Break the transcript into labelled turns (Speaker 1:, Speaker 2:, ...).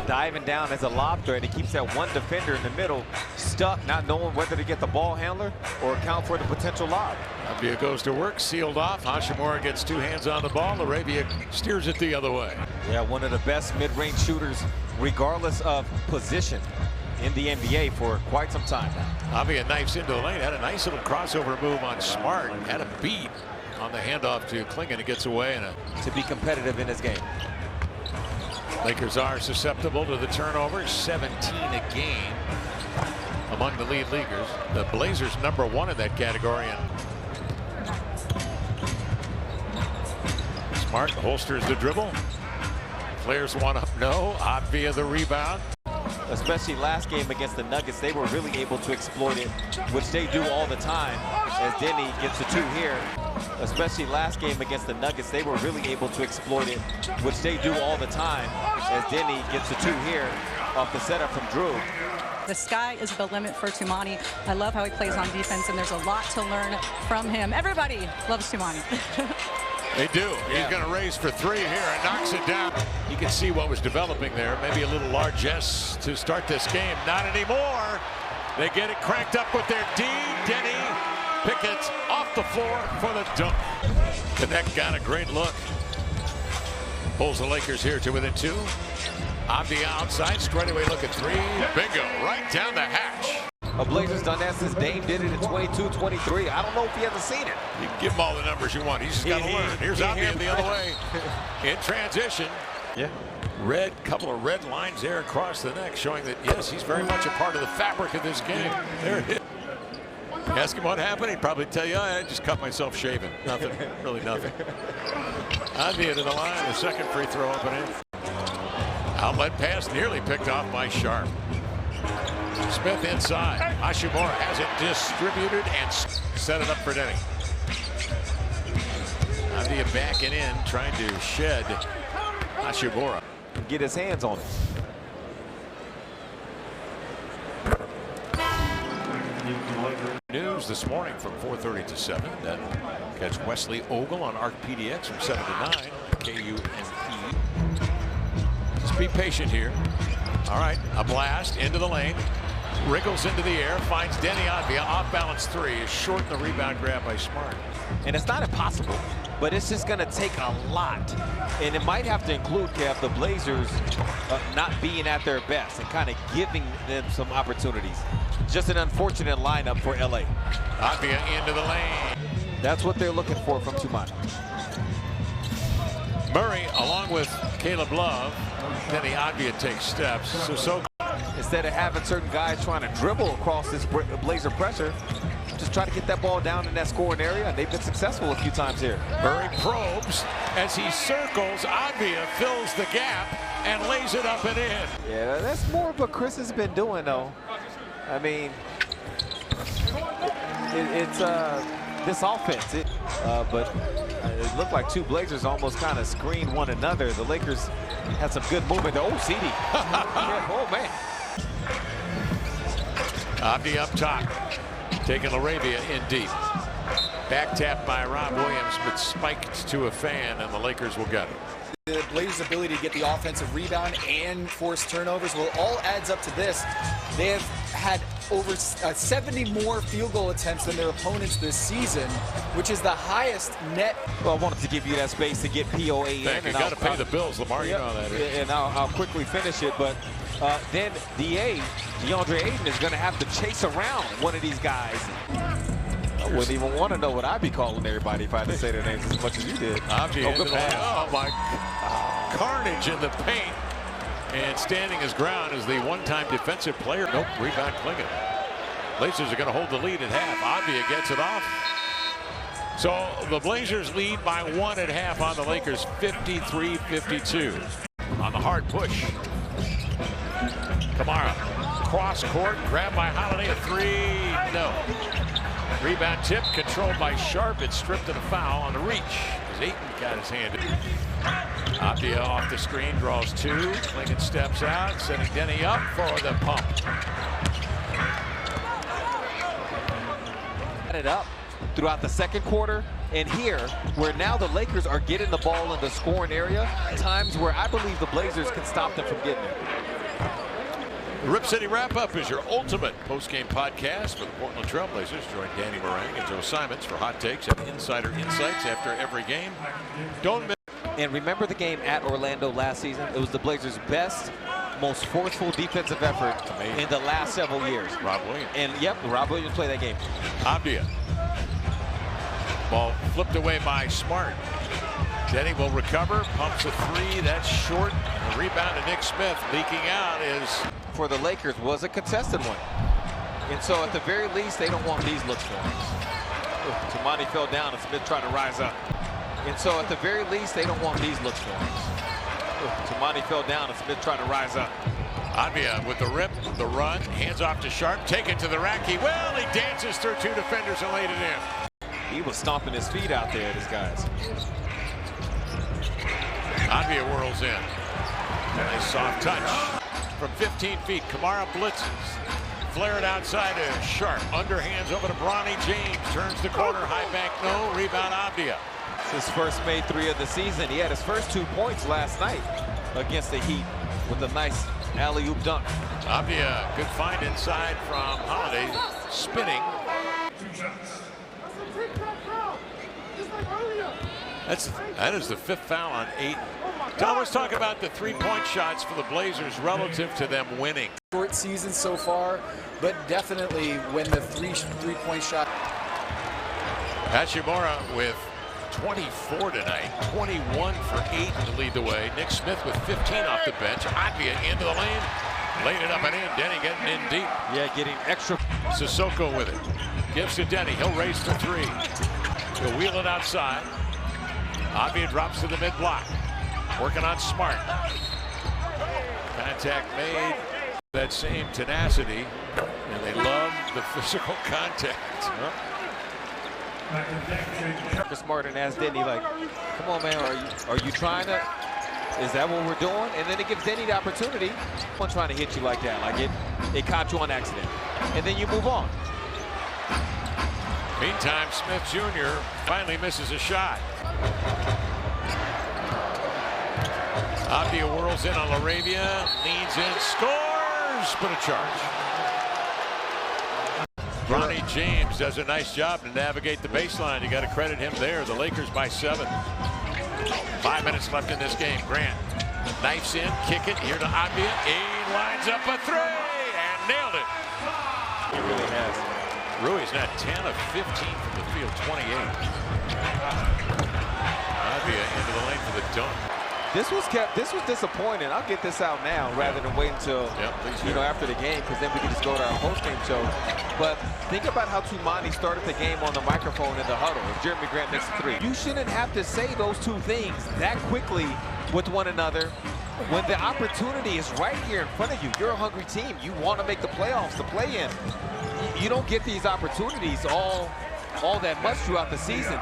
Speaker 1: diving down as a lob threat. He keeps that one defender in the middle stuck, not knowing whether to get the ball handler or account for the potential lob.
Speaker 2: Avdija goes to work, sealed off. Hashimura gets two hands on the ball. Arabia steers it the other way.
Speaker 1: Yeah, one of the best mid-range shooters, regardless of position, in the NBA for quite some time now.
Speaker 2: Avdija knifes into the lane, had a nice little crossover move on Smart, had a beat on the handoff to Klingon. It gets away and
Speaker 1: to be competitive in this game.
Speaker 2: Lakers are susceptible to the turnovers, 17 a game among the lead leaguers. The Blazers #1 in that category. And Smart holsters the dribble. Players want to know. Avdija the rebound.
Speaker 1: Especially last game against the Nuggets, they were really able to exploit it, which they do all the time, as Deni gets the 2 here. Especially last game against the Nuggets, they were really able to exploit it, which they do all the time, as Deni gets the 2 here off the setup from Drew.
Speaker 3: The sky is the limit for Toumani. I love how he plays on defense, and there's a lot to learn from him. Everybody loves Toumani.
Speaker 2: They do.
Speaker 1: Yeah.
Speaker 2: He's going to raise for 3 here and knocks it down. You can see what was developing there. Maybe a little largesse to start this game. Not anymore. They get it cranked up with their D. Deni Pickett's off the floor for the dunk. The net got a great look. Pulls the Lakers here to within 2. Avdija outside, straightaway look at 3. Bingo, right down the hatch.
Speaker 1: A Blazers done that since Dame did it in 22-23. I don't know if he hasn't seen it.
Speaker 2: You can give him all the numbers you want. He's just got to learn. Here's Avdija the other way in transition.
Speaker 1: Yeah.
Speaker 2: Couple of red lines there across the neck, showing that yes, he's very much a part of the fabric of this game. There it is. Ask him what happened, he'd probably tell you, I just cut myself shaving. Nothing, really nothing. Avdija to the line, the second free throw up and in. Outlet pass nearly picked off by Sharp. Smith inside. Hashimura has it distributed and set it up for Deni. Avdija backing in, trying to shed Hashimura.
Speaker 1: Get his hands on it.
Speaker 2: News this morning from 4:30 to 7. Then catch Wesley Ogle on ARC PDX from 7 to 9. KUNE. Just be patient here. All right, a blast into the lane. Wriggles into the air, finds Deni Avdija. Off balance 3 is short in the rebound grab by Smart.
Speaker 1: And it's not impossible, but it's just going to take a lot. And it might have to include, Kev, the Blazers not being at their best and kind of giving them some opportunities. Just an unfortunate lineup for LA.
Speaker 2: Avdija into the lane.
Speaker 1: That's what they're looking for from Toumani.
Speaker 2: Murray along with Caleb Love. Deni Avdija takes steps. So
Speaker 1: instead of having certain guys trying to dribble across this Blazer pressure, just try to get that ball down in that scoring area, and they've been successful a few times here.
Speaker 2: Murray probes as he circles. Avdija fills the gap and lays it up and in.
Speaker 1: Yeah, that's more of what Chris has been doing, though. I mean, it's this offense. But it looked like 2 Blazers almost kind of screened one another. The Lakers had some good movement. Oh, CD. Yeah, oh, man.
Speaker 2: Avdija up top, taking Arabia in deep. Back tap by Rob Williams, but spiked to a fan, and the Lakers will get it.
Speaker 4: The Blazers' ability to get the offensive rebound and force turnovers, well, all adds up to this. They have had over 70 more field goal attempts than their opponents this season, which is the highest net.
Speaker 1: Well, I wanted to give you that space to get POA in.
Speaker 2: You got to pay the bills, Lamar.
Speaker 1: Yep,
Speaker 2: you know that.
Speaker 1: And I'll quickly finish it, but then DeAndre Ayton is going to have to chase around one of these guys. I wouldn't even want to know what I'd be calling everybody if I had to say their names as much as you did.
Speaker 2: Oh, my carnage in the paint. And standing his ground is the one-time defensive player. Nope, rebound Klingon. Blazers are going to hold the lead at half. Avdija gets it off. So the Blazers lead by 1 at half on the Lakers, 53-52. On the hard push. Kamara, cross court, grabbed by Holiday, a 3, no. Rebound tip, controlled by Sharp. It's stripped and a foul on the reach. As Ayton got his hand in. Avdija off the screen, draws 2. Klingon steps out, setting Deni up for the pump.
Speaker 1: It up throughout the second quarter, and here, where now the Lakers are getting the ball in the scoring area, times where I believe the Blazers can stop them from getting it.
Speaker 2: The Rip City Wrap-Up is your ultimate post-game podcast for the Portland Trail Blazers. Join Danny Lorang and Joe Simons for hot takes and insider insights after every game. Don't miss.
Speaker 1: And remember the game at Orlando last season? It was the Blazers' best, most forceful defensive effort in the last several years.
Speaker 2: Rob Williams.
Speaker 1: And yep, Rob Williams played that game.
Speaker 2: Avdija. Ball flipped away by Smart. Deni will recover, pumps a three, that's short. The rebound to Nick Smith leaking out is...
Speaker 1: For the Lakers was a contested one. And so at the very least, they don't want these looks for him. Toumani fell down and Smith tried to rise up. And so at the very least, they don't want these looks for him. Toumani fell down and Smith tried to rise up.
Speaker 2: Avdija with the rip, the run, hands off to Sharp, taken to the rack. Well, he dances through two defenders and laid it in.
Speaker 1: He was stomping his feet out there, this guys.
Speaker 2: Avdija whirls in. Nice soft touch. From 15 feet, Kamara blitzes. Flared outside to Sharp. Underhands over to Bronny James. Turns the corner. High bank, no. Rebound, Avdija.
Speaker 1: His first made three of the season. He had his first 2 points last night against the Heat with a nice alley-oop dunk.
Speaker 2: Avdija, good find inside from Holiday. Spinning. That is the 5th foul on Ayton. Tom was talking about the three-point shots for the Blazers relative to them winning.
Speaker 4: Short season so far, but definitely when the three-point shot.
Speaker 2: Hachimura with 24 tonight, 21 for Ayton to lead the way. Nick Smith with 15 off the bench. Avdija into the lane, laid it up and in. Deni getting in deep.
Speaker 1: Yeah, getting extra.
Speaker 2: Sissoko with it. Gives to Deni. He'll race to three. He'll wheel it outside. Avdija drops to the mid-block. Working on Smart. Contact made. That same tenacity. And they love the physical contact.
Speaker 1: Smart and asked Deni, like, come on, man, are you trying to, is that what we're doing? And then it gives Deni the opportunity. I'm trying to hit you like that, like it caught you on accident. And then you move on.
Speaker 2: Meantime, Smith Jr. finally misses a shot. Avdija whirls in on LaRavia, leans in, scores, but a charge. Bronny James does a nice job to navigate the baseline. You got to credit him there. The Lakers by 7. 5 minutes left in this game. Grant knifes in, kick it here to Avdija. He lines up a three and nailed it.
Speaker 1: He really has.
Speaker 2: Rui's now 10 of 15 from the field, 28. Avdija into the lane for the dunk.
Speaker 1: This was disappointing. I'll get this out now rather than wait until after the game, because then we can just go to our post-game show. But think about how Toumani started the game on the microphone in the huddle. If Jeremy Grant makes a three, you shouldn't have to say those two things that quickly with one another when the opportunity is right here in front of you. You're a hungry team. You want to make the playoffs, the play-in. You don't get these opportunities all that much throughout the season.